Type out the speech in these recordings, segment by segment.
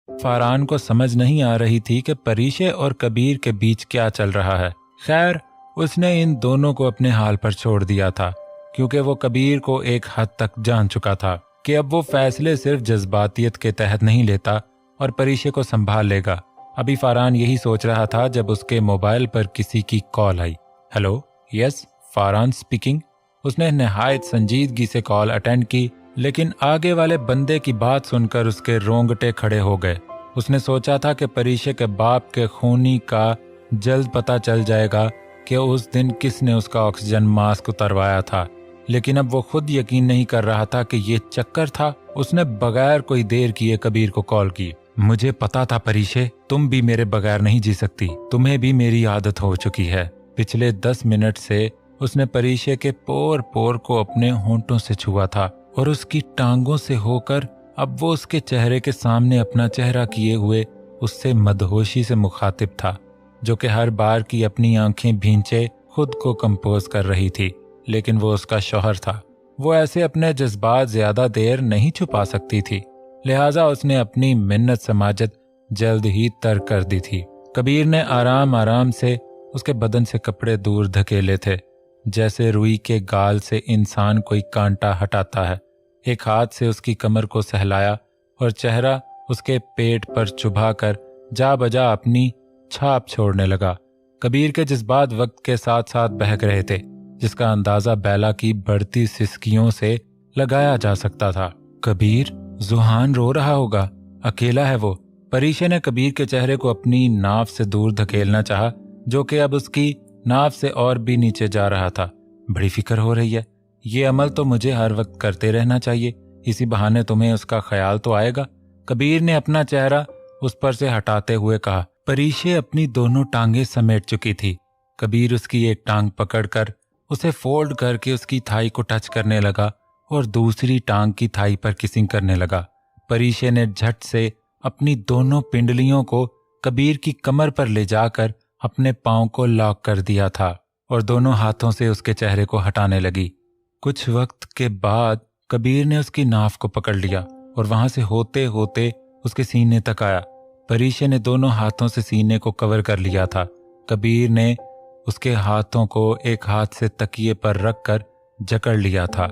फारहान को समझ नहीं आ रही थी कि परीशे और कबीर के बीच क्या चल रहा है। खैर, उसने इन दोनों को अपने हाल पर छोड़ दिया था, क्योंकि वो कबीर को एक हद तक जान चुका था कि अब वो फैसले सिर्फ जज्बातियत के तहत नहीं लेता और परीशे को संभाल लेगा। अभी फारहान यही सोच रहा था जब उसके मोबाइल पर किसी की कॉल आई। Hello, yes, Farhan speaking. उसने निहायत संजीदगी से कॉल अटेंड की, लेकिन आगे वाले बंदे की बात सुनकर उसके रोंगटे खड़े हो गए। उसने सोचा था कि परीशे के बाप के खूनी का जल्द पता चल जाएगा कि उस दिन किसने उसका ऑक्सीजन मास्क उतरवाया था, लेकिन अब वो खुद यकीन नहीं कर रहा था कि ये चक्कर था। उसने बगैर कोई देर किए कबीर को कॉल की। मुझे पता था परीशे, तुम भी मेरे बगैर नहीं जी सकती, तुम्हें भी मेरी आदत हो चुकी है। पिछले 10 मिनट से उसने परीशे के पोर पोर को अपने होंठों से छुआ था और उसकी टांगों से होकर अब वो उसके चेहरे के सामने अपना चेहरा किए हुए उससे मदहोशी से मुखातिब था, जो कि हर बार की अपनी आंखें भींचे खुद को कंपोज कर रही थी। लेकिन वो उसका शौहर था, वो ऐसे अपने जज्बात ज्यादा देर नहीं छुपा सकती थी, लिहाजा उसने अपनी मिन्नत समाजत जल्द ही तर्क कर दी थी। कबीर ने आराम आराम से उसके बदन से कपड़े दूर धकेले थे, जैसे रुई के गाल से इंसान कोई कांटा हटाता है। एक हाथ से उसकी कमर को सहलाया और चेहरा उसके पेट पर चुभाकर जा बजा अपनी छाप छोड़ने लगा। कबीर के जज्बात वक्त के साथ साथ बहक रहे थे, जिसका अंदाजा बैला की बढ़ती सिसकियों से लगाया जा सकता था। कबीर, जुहान रो रहा होगा, अकेला है वो। परीशे ने कबीर के चेहरे को अपनी नाव से दूर धकेलना चाहा, जो कि अब उसकी नाव से और भी नीचे जा रहा था। बड़ी फिक्र हो रही है, ये अमल तो मुझे हर वक्त करते रहना चाहिए, इसी बहाने तुम्हें उसका ख्याल तो आएगा। कबीर ने अपना चेहरा उस पर से हटाते हुए कहा। परीशे अपनी दोनों टांगे समेट चुकी थी। कबीर उसकी एक टांग पकड़कर उसे फोल्ड करके उसकी थाई को टच करने लगा और दूसरी टांग की थाई पर किसिंग करने लगा। परीशे ने झट से अपनी दोनों पिंडलियों को कबीर की कमर पर ले जाकर अपने पांव को लॉक कर दिया था और दोनों हाथों से उसके चेहरे को हटाने लगी। कुछ वक्त के बाद कबीर ने उसकी नाफ को पकड़ लिया और वहां से होते होते उसके सीने तक आया। परीशे ने दोनों हाथों से सीने को कवर कर लिया था। कबीर ने उसके हाथों को एक हाथ से तकिए पर रखकर जकड़ लिया था,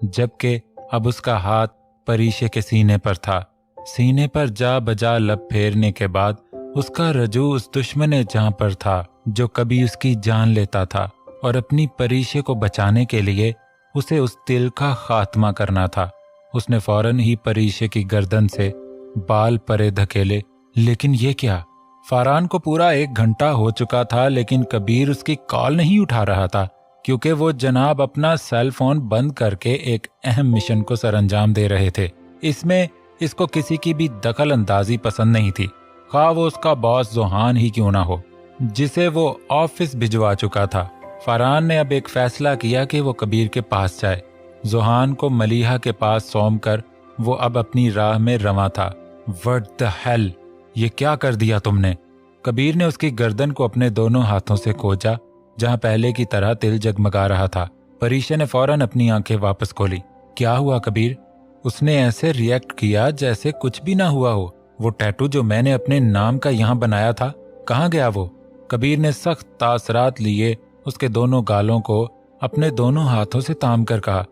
जबकि अब उसका हाथ परीशे के सीने पर था। सीने पर जा बजा लब फेरने के बाद उसका रजू उस दुश्मन जहां पर था जो कभी उसकी जान लेता था, और अपनी परीशे को बचाने के लिए उसे उस दिल का खात्मा करना था। उसने फौरन ही परीशे की गर्दन से बाल परे धकेले। लेकिन ये क्या? फारहान को पूरा 1 घंटा हो चुका था, लेकिन कबीर उसकी कॉल नहीं उठा रहा था, क्योंकि वो जनाब अपना सेल फोन बंद करके एक अहम मिशन को सरअंजाम दे रहे थे। इसमें इसको किसी की भी दखल अंदाजी पसंद नहीं थी, खा वो उसका बॉस जुहान ही क्यों ना हो, जिसे वो ऑफिस भिजवा चुका था। फारहान ने अब एक फैसला किया कि वो कबीर के पास जाए। जुहान को मलीहा के पास सौंप कर वो अब अपनी राह में रवां था। व्हाट द हेल, ये क्या कर दिया तुमने? कबीर ने उसकी गर्दन को अपने दोनों हाथों से खोजा, जहां पहले की तरह तिल जगमगा रहा था। परीशे ने फौरन अपनी आंखें वापस खोली। क्या हुआ कबीर? उसने ऐसे रिएक्ट किया जैसे कुछ भी ना हुआ हो। वो टैटू जो मैंने अपने नाम का यहाँ बनाया था, कहाँ गया वो? कबीर ने सख्त तासरात लिए उसके दोनों गालों को अपने दोनों हाथों से ताम कर कहा।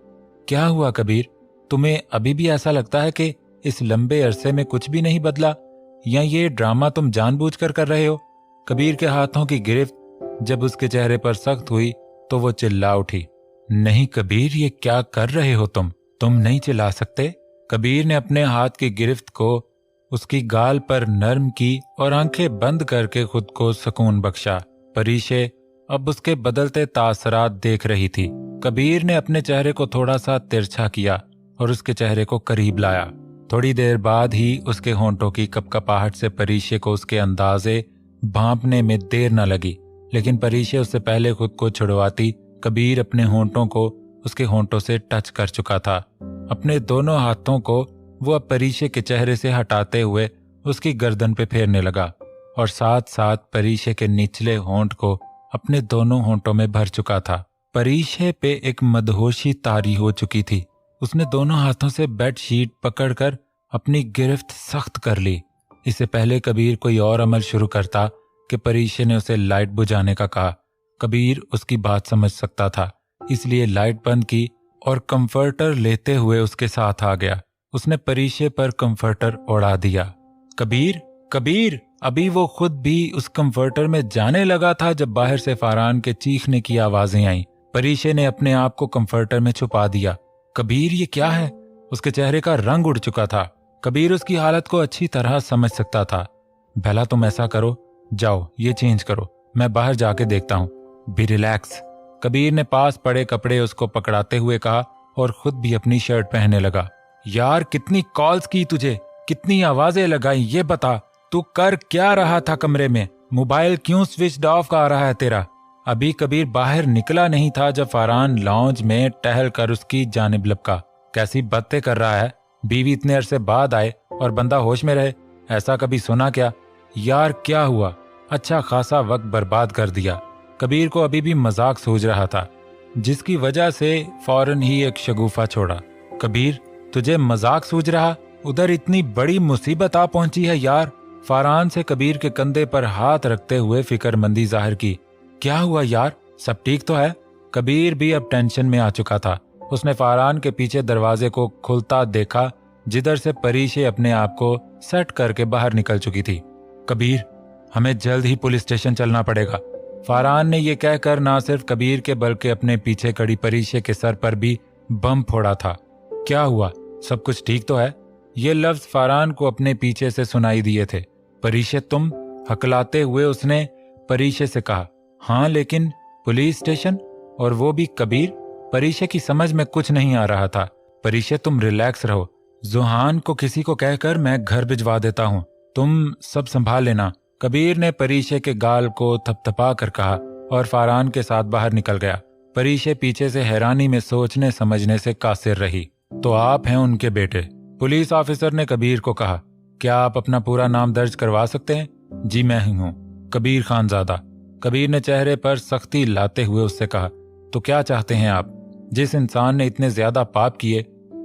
क्या हुआ कबीर? तुम्हें अभी भी ऐसा लगता है कि इस लंबे अरसे में कुछ भी नहीं बदला, या ये ड्रामा तुम जानबूझकर कर रहे हो? कबीर के हाथों की गिरफ्त जब उसके चेहरे पर सख्त हुई तो वो चिल्ला उठी। नहीं कबीर, ये क्या कर रहे हो तुम नहीं चिल्ला सकते। कबीर ने अपने हाथ की गिरफ्त को उसकी गाल पर नर्म की और आंखें बंद करके खुद को सुकून बख्शा। परीशे अब उसके बदलते तासरात देख रही थी। कबीर ने अपने चेहरे को थोड़ा सा तिरछा किया और उसके चेहरे को करीब लाया। थोड़ी देर बाद ही उसके होंठों की कपकपाहट से परीशे को उसके अंदाजे भांपने में देर न लगी, लेकिन परीशे उससे पहले खुद को छुड़वाती कबीर अपने होंठों को उसके होंठों से टच कर चुका था। अपने दोनों हाथों को वो अब परीशे के चेहरे से हटाते हुए उसकी गर्दन पे फेरने लगा और साथ साथ परीशे के निचले होंठ को अपने दोनों होंठों में भर चुका था। परीशे पे एक मदहोशी तारी हो चुकी थी। उसने दोनों हाथों से बेड शीट पकड़कर अपनी गिरफ्त सख्त कर ली इससे पहले कबीर कोई और अमल शुरू करता कि परीशे ने उसे लाइट बुझाने का कहा। कबीर उसकी बात समझ सकता था, इसलिए लाइट बंद की और कंफर्टर लेते हुए उसके साथ आ गया। उसने परीशे पर कंफर्टर उड़ा दिया। कबीर, कबीर! अभी वो खुद भी उस कंफर्टर में जाने लगा था जब बाहर से फरहान के चीखने की आवाजें आईं। परीशे ने अपने आप को कंफर्टर में छुपा दिया। कबीर, ये क्या है? उसके चेहरे का रंग उड़ चुका था। कबीर उसकी हालत को अच्छी तरह समझ सकता था। भला तुम ऐसा करो, जाओ ये चेंज करो, मैं बाहर जाके देखता हूँ। बी रिलैक्स, कबीर ने पास पड़े कपड़े उसको पकड़ाते हुए कहा और खुद भी अपनी शर्ट पहनने लगा। यार, कितनी कॉल्स की तुझे, कितनी आवाजें लगाई, ये बता तू कर क्या रहा था कमरे में? मोबाइल क्यों स्विच ऑफ आ रहा है तेरा? अभी कबीर बाहर निकला नहीं था जब फरहान लॉन्ज में टहल कर उसकी जानिब लपका। कैसी बातें कर रहा है? बीवी इतने अरसे बाद आए और बंदा होश में रहे, ऐसा कभी सुना क्या? यार क्या हुआ? अच्छा खासा वक्त बर्बाद कर दिया। कबीर को अभी भी मजाक सूझ रहा था, जिसकी वजह से फौरन ही एक शगुफा छोड़ा। कबीर, तुझे मजाक सूझ रहा? उधर इतनी बड़ी मुसीबत आ पहुंची है यार। फरहान से कबीर के कंधे पर हाथ रखते हुए फिक्रमंदी जाहिर की। क्या हुआ यार, सब ठीक तो है? कबीर भी अब टेंशन में आ चुका था। उसने फरहान के पीछे दरवाजे को खुलता देखा, जिधर से परीशे अपने आप को सेट करके बाहर निकल चुकी थी। कबीर, हमें जल्द ही पुलिस स्टेशन चलना पड़ेगा। फरहान ने यह कहकर ना सिर्फ कबीर के बल्कि अपने पीछे खड़ी परीशे के सर पर भी बम फोड़ा था। क्या हुआ, सब कुछ ठीक तो है? ये लफ्ज फरहान को अपने पीछे से सुनाई दिए थे। परीशे तुम? हकलाते हुए उसने परीशे से कहा। हाँ, लेकिन पुलिस स्टेशन, और वो भी कबीर? परीशे की समझ में कुछ नहीं आ रहा था। परीशे तुम रिलैक्स रहो, जुहान को किसी को कहकर मैं घर भिजवा देता हूँ, तुम सब संभाल लेना। कबीर ने परीशे के गाल को थपथपा कर कहा और फरहान के साथ बाहर निकल गया। परीशे पीछे से हैरानी में सोचने समझने से कासिर रही। तो आप हैं उनके बेटे? पुलिस ऑफिसर ने कबीर को कहा। क्या आप अपना पूरा नाम दर्ज करवा सकते हैं? जी मैं ही हूँ, कबीर खानजादा। कबीर ने चेहरे पर सख्ती लाते हुए उससे कहा। तो क्या चाहते हैं आप? जिस इंसान ने इतने ज्यादा पाप किए,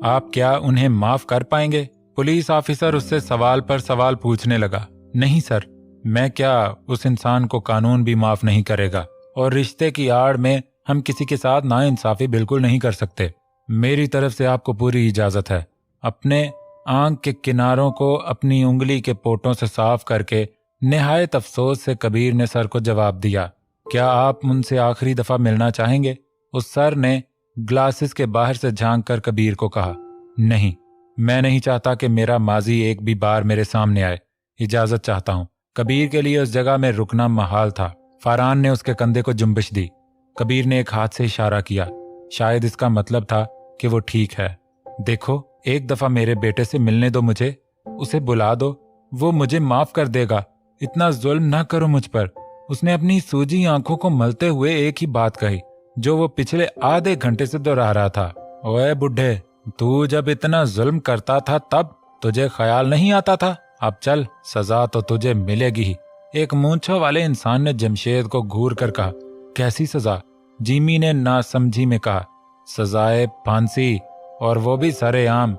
आप क्या उन्हें माफ कर पाएंगे? पुलिस ऑफिसर उससे सवाल पर सवाल पूछने लगा। नहीं सर, मैं क्या, उस इंसान को कानून भी माफ नहीं करेगा, और रिश्ते की आड़ में हम किसी के साथ नाइंसाफी बिल्कुल नहीं कर सकते। मेरी तरफ से आपको पूरी इजाजत है। अपने आंख के किनारों को अपनी उंगली के पोटों से साफ करके निहायत अफसोस से कबीर ने सर को जवाब दिया। क्या आप उनसे आखिरी दफा मिलना चाहेंगे? उस सर ने ग्लासेस के बाहर से झांक कर कबीर को कहा। नहीं, मैं नहीं चाहता कि मेरा माजी एक भी बार मेरे सामने आए। इजाजत चाहता हूँ। कबीर के लिए उस जगह में रुकना महाल था। फरहान ने उसके कंधे को जुम्बिश दी। कबीर ने एक हाथ से इशारा किया, शायद इसका मतलब था कि वो ठीक है। देखो, एक दफा मेरे बेटे से मिलने दो मुझे, उसे बुला दो, वो मुझे माफ कर देगा। इतना जुल्म ना करो मुझ पर। उसने अपनी सूजी आंखों को मलते हुए एक ही बात कही, जो वो पिछले आधे घंटे से दोहरा रहा था। ओए बुढ़े, तू जब इतना जुल्म करता था तब तुझे ख्याल नहीं आता था? अब चल, सजा तो तुझे मिलेगी ही। एक मूंछों वाले इंसान ने जमशेद को घूर कर कहा। कैसी सजा? जिमी ने नासमझी में कहा। सजाए फांसी, और वो भी सरेआम।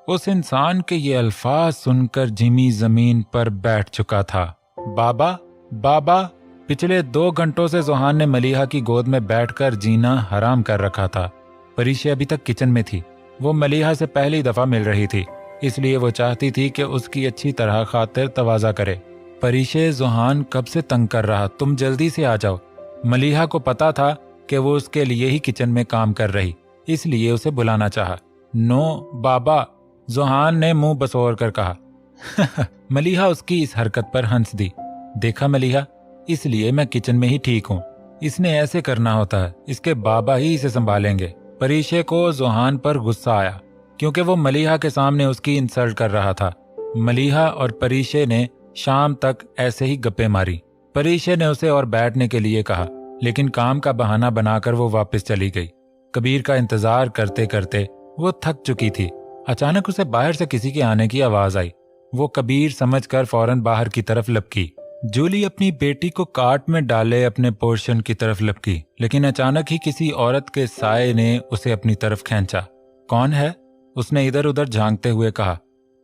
उस इंसान के ये अल्फाज सुनकर जिमी जमीन पर बैठ चुका था। बाबा, बाबा! पिछले 2 घंटों से जुहान ने मलीहा की गोद में बैठकर जीना हराम कर रखा था। परीशे अभी तक किचन में थी। वो मलीहा से पहली दफा मिल रही थी, इसलिए वो चाहती थी कि उसकी अच्छी तरह खातिर तवाजा करे। परीशे, जुहान कब से तंग कर रहा, तुम जल्दी से आ जाओ। मलीहा को पता था कि वो उसके लिए ही किचन में काम कर रही, इसलिए उसे बुलाना चाहा। नो बाबा, जुहान ने मुंह बसोर कर कहा। मलीहा उसकी इस हरकत पर हंस दी। देखा मलीहा, इसलिए मैं किचन में ही ठीक हूँ। इसने ऐसे करना होता है, इसके बाबा ही इसे संभालेंगे। परीशे को जुहान पर गुस्सा आया, क्योंकि वो मलीहा के सामने उसकी इंसल्ट कर रहा था। मलीहा और परीशे ने शाम तक ऐसे ही गप्पे मारी। परीशे ने उसे और बैठने के लिए कहा, लेकिन काम का बहाना बनाकर वो वापस चली गई। कबीर का इंतजार करते करते वो थक चुकी थी। अचानक उसे बाहर से किसी के आने की आवाज आई। वो कबीर समझकर फौरन बाहर की तरफ लपकी। जूली अपनी बेटी को कार्ट में डाले अपने पोर्शन की तरफ लपकी, लेकिन अचानक ही किसी औरत के साए ने उसे अपनी तरफ खींचा। कौन है? उसने इधर उधर झांकते हुए कहा।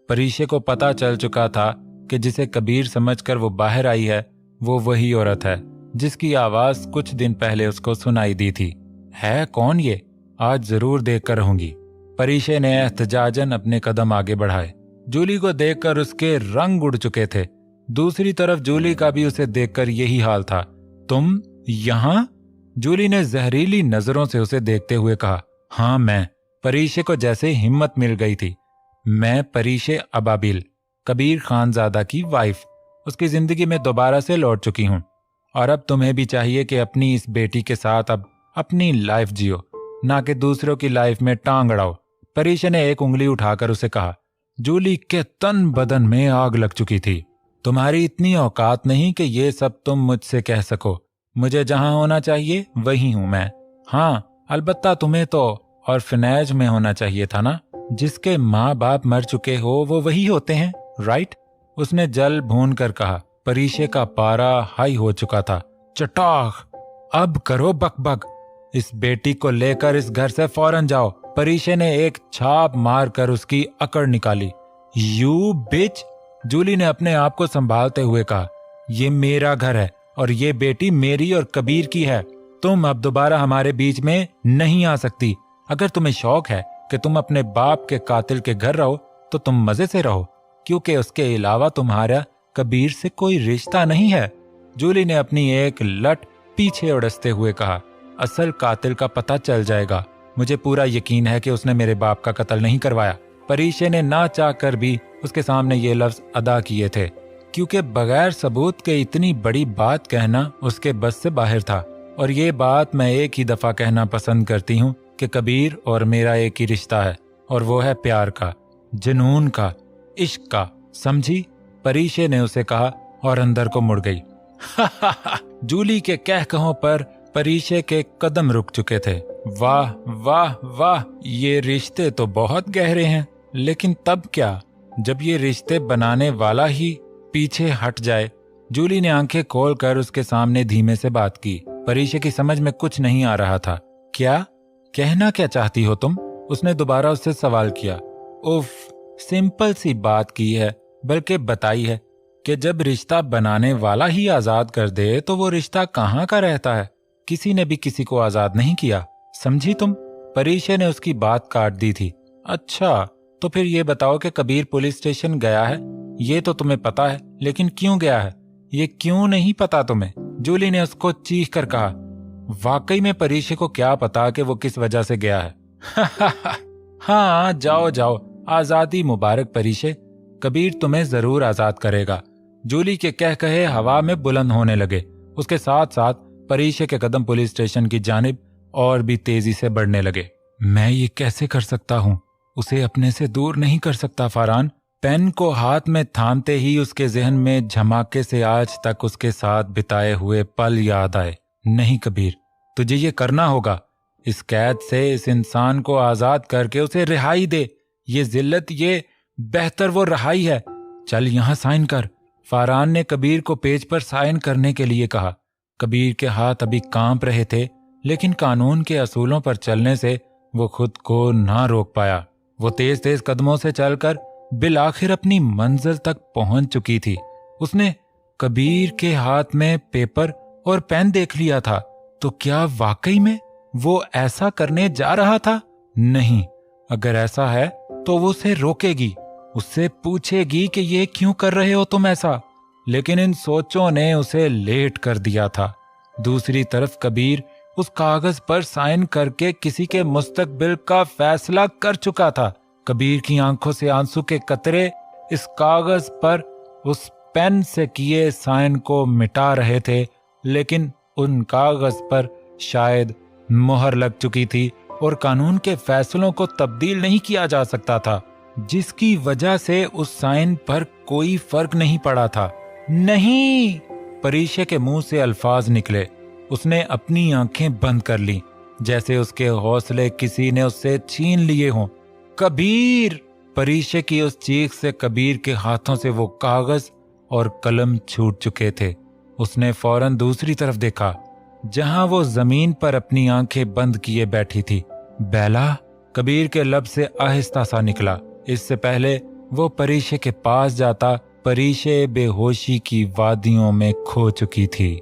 परीशे को पता चल चुका था कि जिसे कबीर समझकर वो बाहर आई है वो वही औरत है जिसकी आवाज कुछ दिन पहले उसको सुनाई दी थी। है कौन ये? आज जरूर देखकर रहूंगी। परीशे ने एहतजाजन अपने कदम आगे बढ़ाए। जूली को देखकर उसके रंग उड़ चुके थे। दूसरी तरफ जूली का भी उसे देखकर यही हाल था। तुम यहां? जूली ने जहरीली नजरों से उसे देखते हुए कहा। हाँ मैं। परीशे को जैसे हिम्मत मिल गई थी। मैं परीशे अबाबिल, कबीर खानजादा की वाइफ, उसकी जिंदगी में दोबारा से लौट चुकी हूं और अब तुम्हें भी चाहिए कि अपनी इस बेटी के साथ अब अपनी लाइफ जियो, ना कि दूसरों की लाइफ में टांग अड़ाओ। परीशे ने एक उंगली उठाकर उसे कहा। जूली के तन बदन में आग लग चुकी थी। तुम्हारी इतनी औकात नहीं कि ये सब तुम मुझसे कह सको। मुझे जहां होना चाहिए वही हूं मैं। हाँ अलबत्ता तुम्हें तो ऑर्फनेज में होना चाहिए था ना। जिसके माँ बाप मर चुके हो वो वही होते हैं, राइट? उसने जल भून कर कहा। परीशे का पारा हाई हो चुका था। चटाख! अब करो बकबक। इस बेटी को लेकर इस घर से फौरन जाओ। परीशे ने एक छाप मारकर उसकी अकड़ निकाली। यू बिच! जूली ने अपने आप को संभालते हुए कहा। ये मेरा घर है और ये बेटी मेरी और कबीर की है। तुम अब दोबारा हमारे बीच में नहीं आ सकती। अगर तुम्हें शौक है कि तुम अपने बाप के कातिल के घर रहो तो तुम मजे से रहो, क्योंकि उसके अलावा तुम्हारा कबीर से कोई रिश्ता नहीं है। जूली ने अपनी एक लट पीछे उड़सते हुए कहा। असल कातिल का पता चल जाएगा। मुझे पूरा यकीन है कि उसने मेरे बाप का कत्ल नहीं करवाया। परीशे ने ना चाहकर भी उसके सामने ये लफ्ज अदा किए थे, क्योंकि बगैर सबूत के इतनी बड़ी बात कहना उसके बस से बाहर था। और ये बात मैं एक ही दफा कहना पसंद करती हूँ कि कबीर और मेरा एक ही रिश्ता है, और वो है प्यार का, जुनून का, इश्क का। समझी? परीशे ने उसे कहा और अंदर को मुड़ गई। जूली के कहकहों पर परीशे के कदम रुक चुके थे। वाह वाह वाह, ये रिश्ते तो बहुत गहरे हैं। लेकिन तब क्या, जब ये रिश्ते बनाने वाला ही पीछे हट जाए? जूली ने आंखें खोलकर उसके सामने धीमे से बात की। परीशे की समझ में कुछ नहीं आ रहा था। क्या कहना क्या चाहती हो तुम? उसने दोबारा उससे सवाल किया। उफ, सिंपल सी बात की है, बल्कि बताई है कि जब रिश्ता बनाने वाला ही आजाद कर दे तो वो रिश्ता कहाँ का रहता है। किसी ने भी किसी को आजाद नहीं किया, समझी तुम? परीशे ने उसकी बात काट दी थी। अच्छा, तो फिर ये बताओ कि कबीर पुलिस स्टेशन गया है? ये तो तुम्हें पता है, लेकिन क्यों गया है ये क्यों नहीं पता तुम्हें? जूली ने उसको चीख कर कहा। वाकई में परीशे को क्या पता कि वो किस वजह से गया है। हाँ, जाओ जाओ, आजादी मुबारक परीशे, कबीर तुम्हें जरूर आजाद करेगा। जूली के कह कहे हवा में बुलंद होने लगे। उसके साथ साथ परीशे के कदम पुलिस स्टेशन की जानिब और भी तेजी से बढ़ने लगे। मैं ये कैसे कर सकता हूँ? उसे अपने से दूर नहीं कर सकता फरहान। पेन को हाथ में थामते ही उसके जहन में झमाके से आज तक उसके साथ बिताए हुए पल याद आए। नहीं कबीर, तुझे ये करना होगा। इस कैद से इस इंसान को आजाद करके उसे रिहाई दे। ये जिल्लत, ये बेहतर वो रिहाई है। चल यहाँ साइन कर। फरहान ने कबीर को पेज पर साइन करने के लिए कहा। कबीर के हाथ अभी कांप रहे थे, लेकिन कानून के असूलों पर चलने से वो खुद को ना रोक पाया। वो तेज तेज कदमों से चलकर बिलाखिर अपनी मंजिल तक पहुंच चुकी थी। उसने कबीर के हाथ में पेपर और पेन देख लिया था। तो क्या वाकई में वो ऐसा करने जा रहा था? नहीं, अगर ऐसा है तो वो उसे रोकेगी, उससे पूछेगी कि ये क्यों कर रहे हो तुम ऐसा। लेकिन इन सोचों ने उसे लेट कर दिया था। दूसरी तरफ कबीर उस कागज पर साइन करके किसी के मुस्तकबिल का फैसला कर चुका था। कबीर की आंखों से आंसू के कतरे इस कागज पर उस पेन से किए साइन को मिटा रहे थे, लेकिन उन कागज पर शायद मुहर लग चुकी थी और कानून के फैसलों को तब्दील नहीं किया जा सकता था, जिसकी वजह से उस साइन पर कोई फर्क नहीं पड़ा था। नहीं! परीशे के मुंह से अल्फाज निकले। उसने अपनी आंखें बंद कर ली, जैसे उसके हौसले किसी ने उससे छीन लिए हों। कबीर! परीशे की उस चीख से कबीर के हाथों से वो कागज और कलम छूट चुके थे। उसने फौरन दूसरी तरफ देखा, जहां वो जमीन पर अपनी आंखें बंद किए बैठी थी। बेला! कबीर के लब से आहिस्ता सा निकला। इससे पहले वो परीशे के पास जाता परीशे बेहोशी की वादियों में खो चुकी थी।